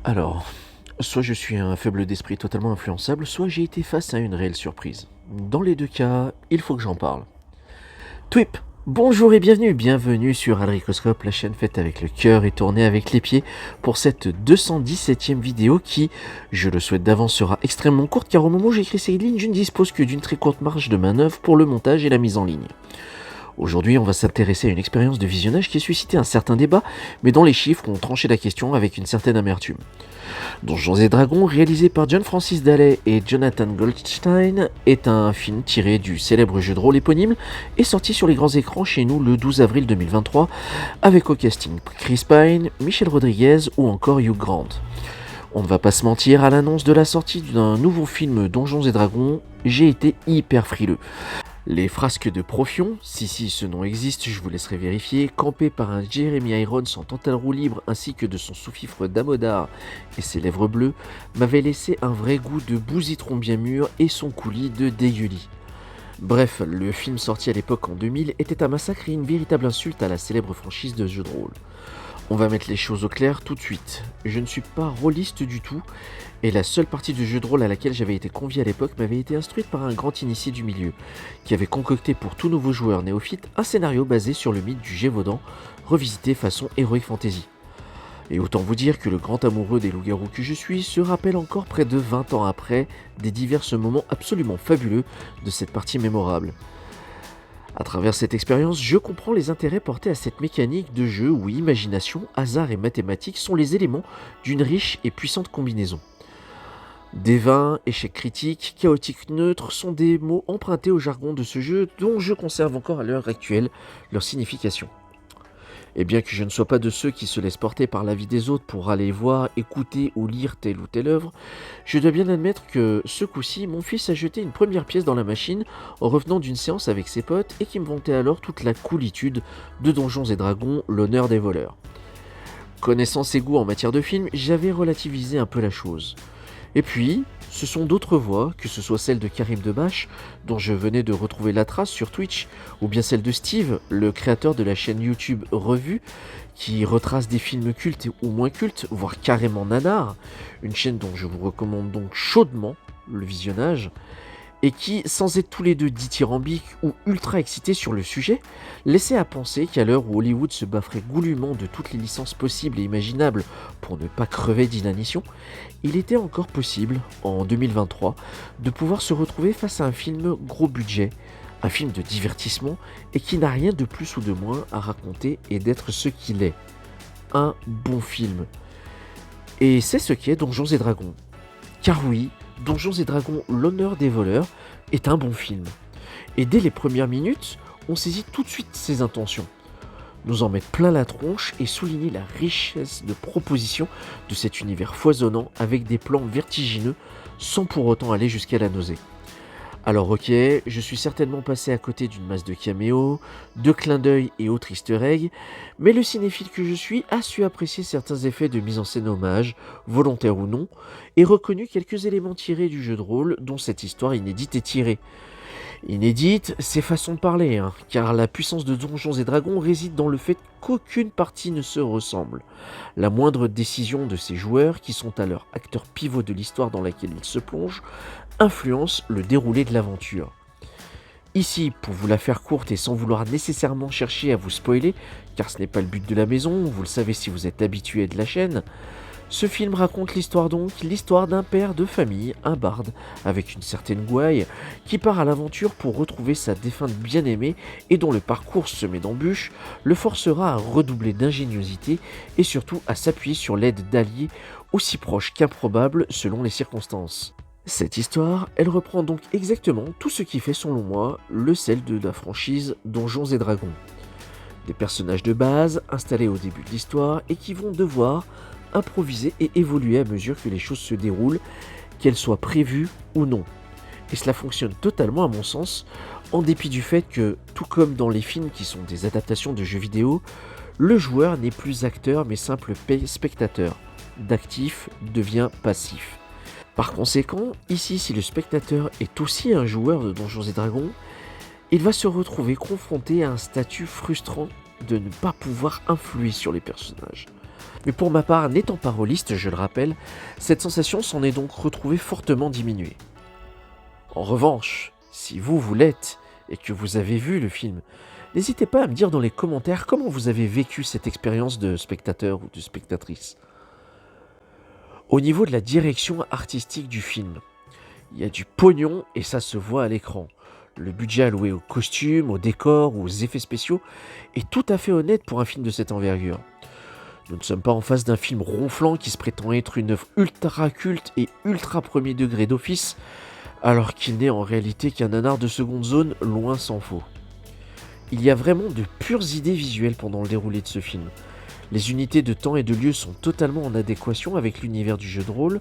Alors, soit je suis un faible d'esprit totalement influençable, soit j'ai été face à une réelle surprise. Dans les deux cas, il faut que j'en parle. Twip, bonjour et bienvenue sur Adricoscope, la chaîne faite avec le cœur et tournée avec les pieds pour cette 217e vidéo qui, je le souhaite d'avance, sera extrêmement courte car au moment où j'écris ces lignes, je ne dispose que d'une très courte marge de manœuvre pour le montage et la mise en ligne. Aujourd'hui, on va s'intéresser à une expérience de visionnage qui a suscité un certain débat, mais dont les chiffres ont tranché la question avec une certaine amertume. Donjons et Dragons, réalisé par John Francis Daley et Jonathan Goldstein, est un film tiré du célèbre jeu de rôle éponyme et sorti sur les grands écrans chez nous le 12 avril 2023, avec au casting Chris Pine, Michelle Rodriguez ou encore Hugh Grant. On ne va pas se mentir, à l'annonce de la sortie d'un nouveau film Donjons et Dragons, j'ai été hyper frileux. Les frasques de Profion, si ce nom existe, je vous laisserai vérifier, campées par un Jeremy Irons en tantale roue libre ainsi que de son sous-fifre Damodar et ses lèvres bleues, m'avaient laissé un vrai goût de bousitron bien mûr et son coulis de dégueulis. Bref, le film sorti à l'époque en 2000 était un massacre et une véritable insulte à la célèbre franchise de jeux de rôle. On va mettre les choses au clair tout de suite. Je ne suis pas rôliste du tout, et la seule partie de jeu de rôle à laquelle j'avais été convié à l'époque m'avait été instruite par un grand initié du milieu, qui avait concocté pour tout nouveau joueur néophyte un scénario basé sur le mythe du Gévaudan, revisité façon Heroic Fantasy. Et autant vous dire que le grand amoureux des loups-garous que je suis se rappelle encore près de 20 ans après des divers moments absolument fabuleux de cette partie mémorable. À travers cette expérience, je comprends les intérêts portés à cette mécanique de jeu où imagination, hasard et mathématiques sont les éléments d'une riche et puissante combinaison. Dévin, échec critique, chaotique neutre sont des mots empruntés au jargon de ce jeu dont je conserve encore à l'heure actuelle leur signification. Et bien que je ne sois pas de ceux qui se laissent porter par l'avis des autres pour aller voir, écouter ou lire telle ou telle œuvre, je dois bien admettre que ce coup-ci, mon fils a jeté une première pièce dans la machine en revenant d'une séance avec ses potes et qui me vantait alors toute la coolitude de Donjons et Dragons, l'honneur des voleurs. Connaissant ses goûts en matière de film, j'avais relativisé un peu la chose. Et puis, ce sont d'autres voix, que ce soit celle de Karim Debache, dont je venais de retrouver la trace sur Twitch, ou bien celle de Steve, le créateur de la chaîne YouTube Revue, qui retrace des films cultes ou moins cultes, voire carrément nanar, une chaîne dont je vous recommande donc chaudement le visionnage, et qui, sans être tous les deux dithyrambiques ou ultra excités sur le sujet, laissait à penser qu'à l'heure où Hollywood se bafferait goulûment de toutes les licences possibles et imaginables pour ne pas crever d'inanition, il était encore possible, en 2023, de pouvoir se retrouver face à un film gros budget, un film de divertissement et qui n'a rien de plus ou de moins à raconter et d'être ce qu'il est. Un bon film. Et c'est ce qu'est Donjons et Dragons. Car oui, Donjons et Dragons, l'honneur des voleurs, est un bon film. Et dès les premières minutes, on saisit tout de suite ses intentions. Nous en mettre plein la tronche et souligner la richesse de propositions de cet univers foisonnant avec des plans vertigineux sans pour autant aller jusqu'à la nausée. Alors ok, je suis certainement passé à côté d'une masse de caméos, de clins d'œil et autres easter eggs, mais le cinéphile que je suis a su apprécier certains effets de mise en scène hommage, volontaires ou non, et reconnu quelques éléments tirés du jeu de rôle dont cette histoire inédite est tirée. Inédite, c'est façon de parler, car la puissance de Donjons et Dragons réside dans le fait qu'aucune partie ne se ressemble. La moindre décision de ces joueurs, qui sont alors acteurs pivots de l'histoire dans laquelle ils se plongent, influence le déroulé de l'aventure. Ici, pour vous la faire courte et sans vouloir nécessairement chercher à vous spoiler, car ce n'est pas le but de la maison, vous le savez si vous êtes habitué de la chaîne, ce film raconte l'histoire d'un père de famille, un barde, avec une certaine gouaille, qui part à l'aventure pour retrouver sa défunte bien-aimée et dont le parcours semé d'embûches le forcera à redoubler d'ingéniosité et surtout à s'appuyer sur l'aide d'alliés aussi proches qu'improbables selon les circonstances. Cette histoire, elle reprend donc exactement tout ce qui fait selon moi le sel de la franchise Donjons et Dragons. Des personnages de base installés au début de l'histoire et qui vont devoir improviser et évoluer à mesure que les choses se déroulent, qu'elles soient prévues ou non. Et cela fonctionne totalement à mon sens, en dépit du fait que, tout comme dans les films qui sont des adaptations de jeux vidéo, le joueur n'est plus acteur mais simple spectateur. D'actif devient passif. Par conséquent, ici si le spectateur est aussi un joueur de Donjons et Dragons, il va se retrouver confronté à un statut frustrant de ne pas pouvoir influer sur les personnages. Mais pour ma part, n'étant pas rôliste, je le rappelle, cette sensation s'en est donc retrouvée fortement diminuée. En revanche, si vous l'êtes et que vous avez vu le film, n'hésitez pas à me dire dans les commentaires comment vous avez vécu cette expérience de spectateur ou de spectatrice. Au niveau de la direction artistique du film, il y a du pognon et ça se voit à l'écran. Le budget alloué aux costumes, aux décors ou aux effets spéciaux est tout à fait honnête pour un film de cette envergure. Nous ne sommes pas en face d'un film ronflant qui se prétend être une œuvre ultra culte et ultra premier degré d'office, alors qu'il n'est en réalité qu'un nanar de seconde zone, loin s'en faut. Il y a vraiment de pures idées visuelles pendant le déroulé de ce film. Les unités de temps et de lieu sont totalement en adéquation avec l'univers du jeu de rôle,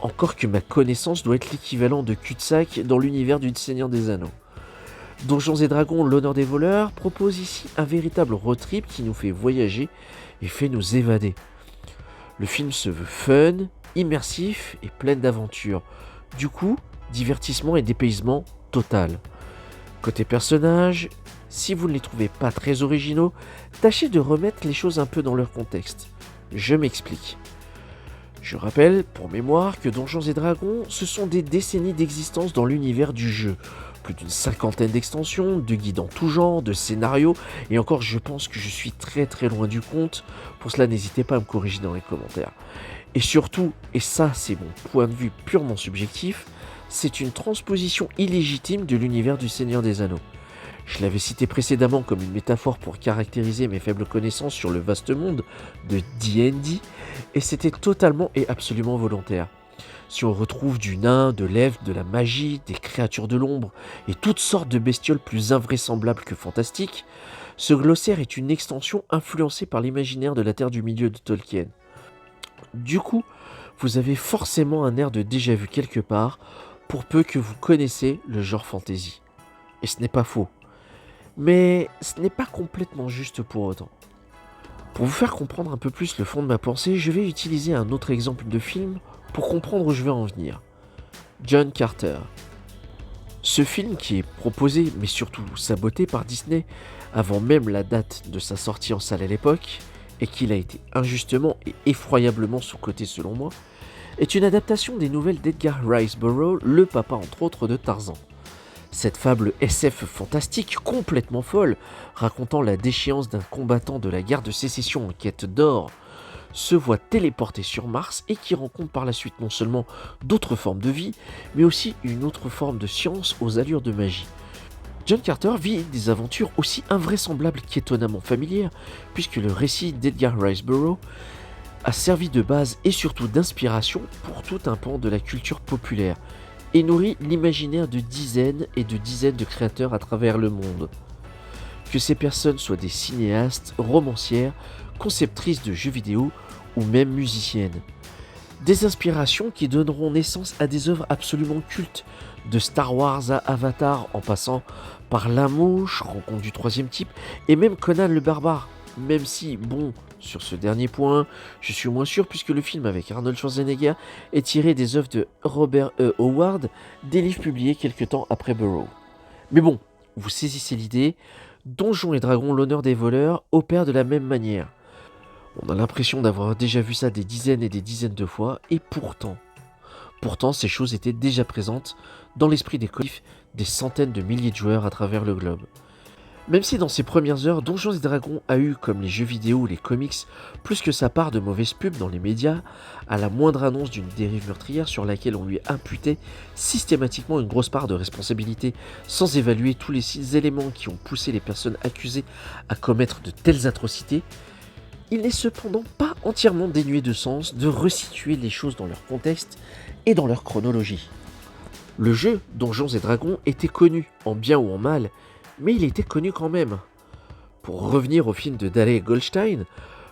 encore que ma connaissance doit être l'équivalent de cul-de-sac dans l'univers du Seigneur des Anneaux. Donjons et Dragons, l'honneur des voleurs, propose ici un véritable road trip qui nous fait voyager et fait nous évader. Le film se veut fun, immersif et plein d'aventures. Du coup, divertissement et dépaysement total. Côté personnages, si vous ne les trouvez pas très originaux, tâchez de remettre les choses un peu dans leur contexte. Je m'explique. Je rappelle, pour mémoire, que Donjons et Dragons, ce sont des décennies d'existence dans l'univers du jeu. Plus d'une 50aine d'extensions, de guides en tout genre, de scénarios, et encore je pense que je suis très loin du compte. Pour cela, n'hésitez pas à me corriger dans les commentaires. Et surtout, et ça c'est mon point de vue purement subjectif, c'est une transposition illégitime de l'univers du Seigneur des Anneaux. Je l'avais cité précédemment comme une métaphore pour caractériser mes faibles connaissances sur le vaste monde de D&D, et c'était totalement et absolument volontaire. Si on retrouve du nain, de l'elfe, de la magie, des créatures de l'ombre et toutes sortes de bestioles plus invraisemblables que fantastiques, ce glossaire est une extension influencée par l'imaginaire de la Terre du Milieu de Tolkien. Du coup, vous avez forcément un air de déjà-vu quelque part, pour peu que vous connaissez le genre fantasy. Et ce n'est pas faux. Mais ce n'est pas complètement juste pour autant. Pour vous faire comprendre un peu plus le fond de ma pensée, je vais utiliser un autre exemple de film pour comprendre où je vais en venir. John Carter. Ce film qui est proposé, mais surtout saboté par Disney, avant même la date de sa sortie en salle à l'époque, et qu'il a été injustement et effroyablement sous-coté selon moi, est une adaptation des nouvelles d'Edgar Rice Burroughs, le papa entre autres de Tarzan. Cette fable SF fantastique complètement folle, racontant la déchéance d'un combattant de la guerre de sécession en quête d'or, se voit téléporté sur Mars et qui rencontre par la suite non seulement d'autres formes de vie, mais aussi une autre forme de science aux allures de magie. John Carter vit des aventures aussi invraisemblables qu'étonnamment familières, puisque le récit d'Edgar Rice Burroughs a servi de base et surtout d'inspiration pour tout un pan de la culture populaire, et nourrit l'imaginaire de dizaines et de dizaines de créateurs à travers le monde. Que ces personnes soient des cinéastes, romancières, conceptrices de jeux vidéo ou même musiciennes. Des inspirations qui donneront naissance à des œuvres absolument cultes, de Star Wars à Avatar en passant par La Mouche, Rencontre du troisième type et même Conan le Barbare. Même si, bon, sur ce dernier point, je suis moins sûr puisque le film avec Arnold Schwarzenegger est tiré des œuvres de Robert E. Howard, des livres publiés quelques temps après Burroughs. Mais bon, vous saisissez l'idée, Donjons et Dragons, l'honneur des voleurs opère de la même manière. On a l'impression d'avoir déjà vu ça des dizaines et des dizaines de fois, et pourtant ces choses étaient déjà présentes dans l'esprit des collectifs des centaines de milliers de joueurs à travers le globe. Même si dans ses premières heures, Donjons et Dragons a eu, comme les jeux vidéo ou les comics, plus que sa part de mauvaises pubs dans les médias, à la moindre annonce d'une dérive meurtrière sur laquelle on lui imputait systématiquement une grosse part de responsabilité, sans évaluer tous les éléments qui ont poussé les personnes accusées à commettre de telles atrocités, il n'est cependant pas entièrement dénué de sens de resituer les choses dans leur contexte et dans leur chronologie. Le jeu Donjons et Dragons était connu, en bien ou en mal, mais il était connu quand même. Pour revenir au film de Dale Goldstein,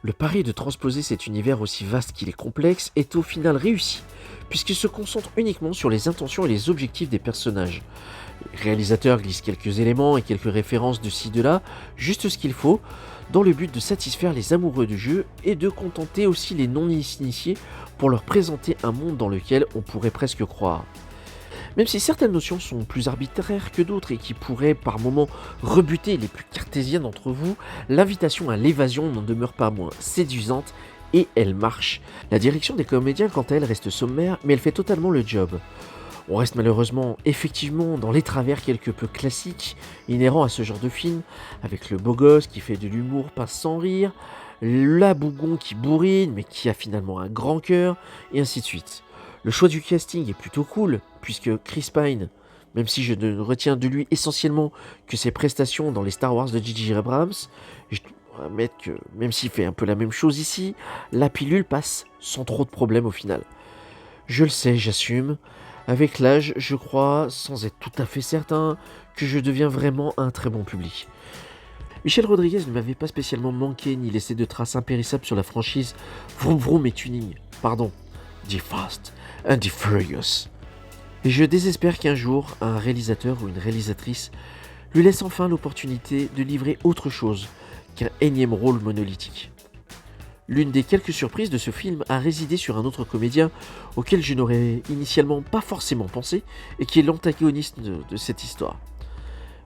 le pari de transposer cet univers aussi vaste qu'il est complexe est au final réussi, puisqu'il se concentre uniquement sur les intentions et les objectifs des personnages. Le réalisateur glisse quelques éléments et quelques références de ci de là, juste ce qu'il faut, dans le but de satisfaire les amoureux du jeu et de contenter aussi les non-initiés pour leur présenter un monde dans lequel on pourrait presque croire. Même si certaines notions sont plus arbitraires que d'autres et qui pourraient par moments rebuter les plus cartésiennes d'entre vous, l'invitation à l'évasion n'en demeure pas moins séduisante et elle marche. La direction des comédiens, quant à elle, reste sommaire, mais elle fait totalement le job. On reste malheureusement, effectivement, dans les travers quelque peu classiques, inhérents à ce genre de film, avec le beau gosse qui fait de l'humour pas sans rire, la bougon qui bourrine mais qui a finalement un grand cœur, et ainsi de suite. Le choix du casting est plutôt cool, puisque Chris Pine, même si je ne retiens de lui essentiellement que ses prestations dans les Star Wars de J.J. Abrams, je dois admettre que, même s'il fait un peu la même chose ici, la pilule passe sans trop de problèmes au final. Je le sais, j'assume. Avec l'âge, je crois, sans être tout à fait certain, que je deviens vraiment un très bon public. Michel Rodriguez ne m'avait pas spécialement manqué ni laissé de traces impérissables sur la franchise Vroom Vroom et Tuning. Pardon, The Fast and the Furious. Et je désespère qu'un jour, un réalisateur ou une réalisatrice lui laisse enfin l'opportunité de livrer autre chose qu'un énième rôle monolithique. L'une des quelques surprises de ce film a résidé sur un autre comédien auquel je n'aurais initialement pas forcément pensé et qui est l'antagoniste de cette histoire.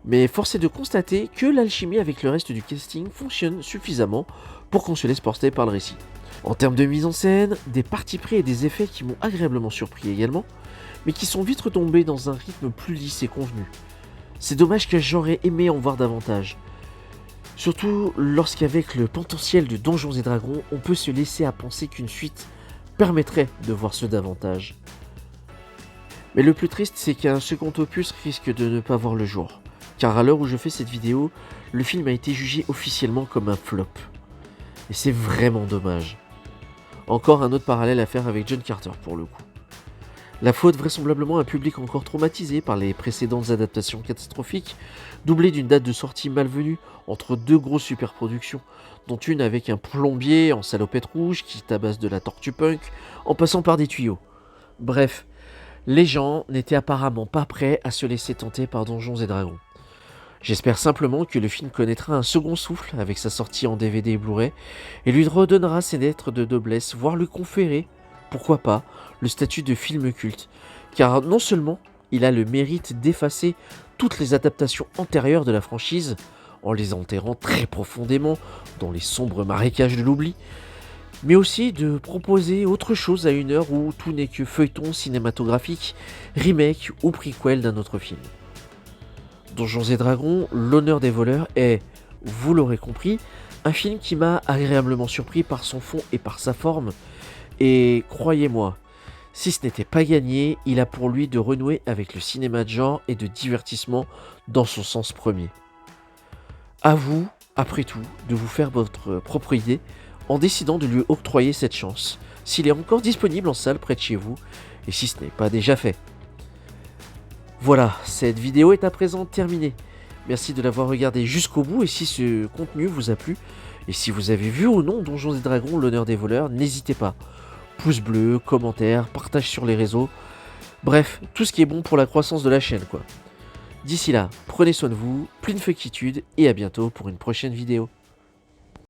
Mais force est de constater que l'alchimie avec le reste du casting fonctionne suffisamment pour qu'on se laisse porter par le récit. En termes de mise en scène, des parties pris et des effets qui m'ont agréablement surpris également, mais qui sont vite retombés dans un rythme plus lisse et convenu. C'est dommage que j'aurais aimé en voir davantage. Surtout lorsqu'avec le potentiel de Donjons et Dragons, on peut se laisser à penser qu'une suite permettrait de voir ce davantage. Mais le plus triste, c'est qu'un second opus risque de ne pas voir le jour. Car à l'heure où je fais cette vidéo, le film a été jugé officiellement comme un flop. Et c'est vraiment dommage. Encore un autre parallèle à faire avec John Carter pour le coup. La faute vraisemblablement à un public encore traumatisé par les précédentes adaptations catastrophiques, doublée d'une date de sortie malvenue entre deux grosses superproductions, dont une avec un plombier en salopette rouge qui tabasse de la tortue punk en passant par des tuyaux. Bref, les gens n'étaient apparemment pas prêts à se laisser tenter par Donjons et Dragons. J'espère simplement que le film connaîtra un second souffle avec sa sortie en DVD et Blu-ray et lui redonnera ses lettres de noblesse, voire lui conférer, pourquoi pas, le statut de film culte. Car non seulement il a le mérite d'effacer toutes les adaptations antérieures de la franchise, en les enterrant très profondément dans les sombres marécages de l'oubli, mais aussi de proposer autre chose à une heure où tout n'est que feuilleton cinématographique, remake ou prequel d'un autre film. Donjons et Dragons, l'honneur des voleurs est, vous l'aurez compris, un film qui m'a agréablement surpris par son fond et par sa forme, et croyez-moi, si ce n'était pas gagné, il a pour lui de renouer avec le cinéma de genre et de divertissement dans son sens premier. À vous, après tout, de vous faire votre propre idée en décidant de lui octroyer cette chance, s'il est encore disponible en salle près de chez vous, et si ce n'est pas déjà fait. Voilà, cette vidéo est à présent terminée. Merci de l'avoir regardée jusqu'au bout et si ce contenu vous a plu, et si vous avez vu ou non Donjons et Dragons, l'honneur des voleurs, n'hésitez pas. Pouce bleu, commentaire, partage sur les réseaux, bref, tout ce qui est bon pour la croissance de la chaîne quoi. D'ici là, prenez soin de vous, pleine fuckitude et à bientôt pour une prochaine vidéo.